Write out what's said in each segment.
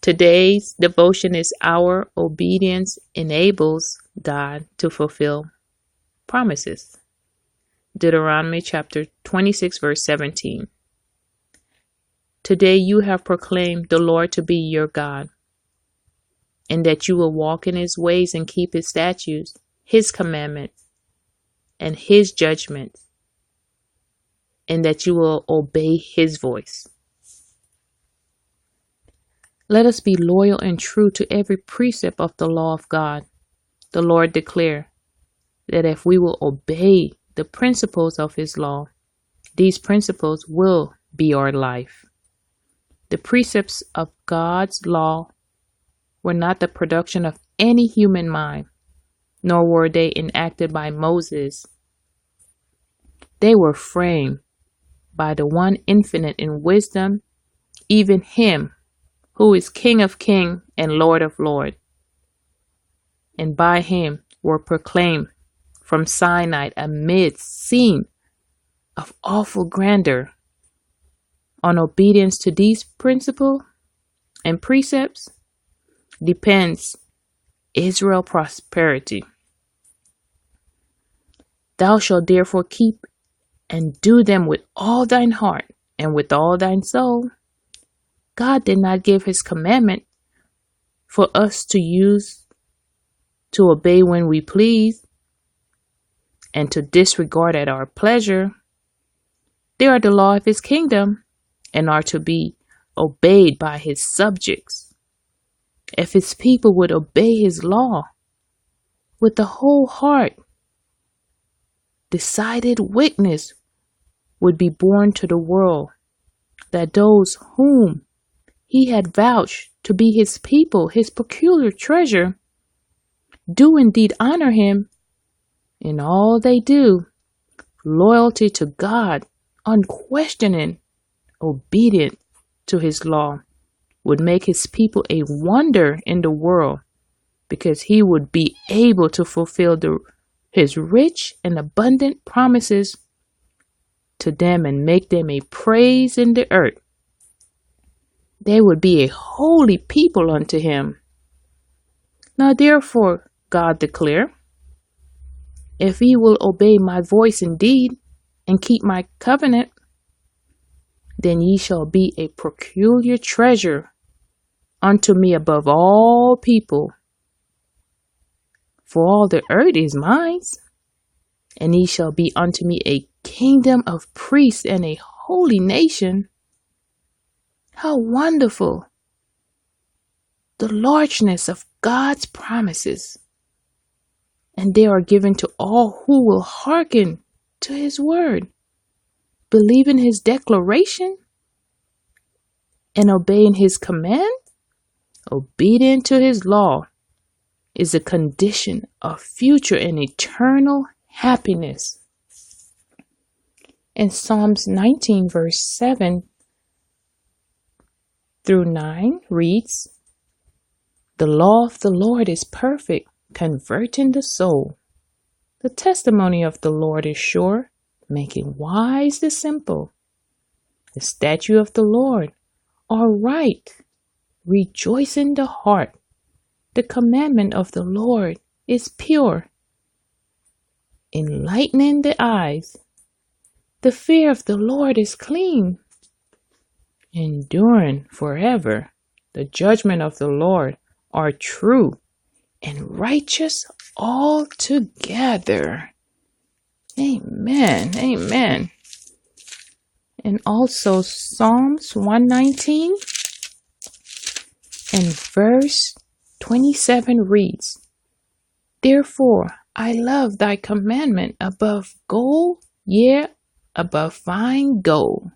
Today's devotion is our obedience enables God to fulfill promises. Deuteronomy chapter 26, verse 17. Today you have proclaimed the Lord to be your God, and that you will walk in his ways and keep his statutes, his commandments, and his judgments, and that you will obey his voice. Let us be loyal and true to every precept of the law of God. The Lord declared that if we will obey the principles of his law, these principles will be our life. The precepts of God's law were not the production of any human mind, nor were they enacted by Moses. They were framed by the one infinite in wisdom, even him who is King of kings and Lord of lords. And by him were proclaimed from Sinai amid scene of awful grandeur. On obedience to these principles and precepts depends Israel's prosperity. Thou shalt therefore keep and do them with all thine heart and with all thine soul. God did not give his commandment for us to use to obey when we please and to disregard at our pleasure. They are the law of his kingdom and are to be obeyed by his subjects. If his people would obey his law with the whole heart, decided witness would be born to the world that those whom he had vouched to be his people, his peculiar treasure, do indeed honor him in all they do. Loyalty to God, unquestioning, obedient to his law, would make his people a wonder in the world, because he would be able to fulfill his rich and abundant promises to them and make them a praise in the earth. They would be a holy people unto him. Now therefore, God declared, if ye will obey my voice indeed, and keep my covenant, then ye shall be a peculiar treasure unto me above all people. For all the earth is mine, and ye shall be unto me a kingdom of priests and a holy nation. How wonderful the largeness of God's promises, and they are given to all who will hearken to his word, believe in his declaration, and obeying his command. Obedient to his law is a condition of future and eternal happiness. In Psalms 19 verse 7 through 9 reads, the law of the Lord is perfect, converting the soul. The testimony of the Lord is sure, making wise the simple. The statutes of the Lord are right, rejoicing the heart. The commandment of the Lord is pure, enlightening the eyes. The fear of the Lord is clean, enduring forever. The judgment of the Lord are true and righteous altogether. Amen. Amen. And also Psalms 119 and verse 27 reads, therefore I love thy commandment above gold, yea, above fine gold.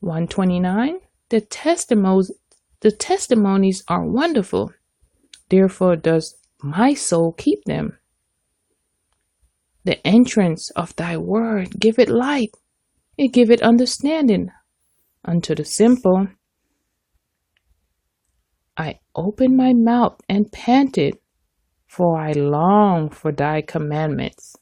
129, the testimonies are wonderful, therefore does my soul keep them. The entrance of thy word give it light, it give it understanding unto the simple. I opened my mouth and panted, for I long for thy commandments.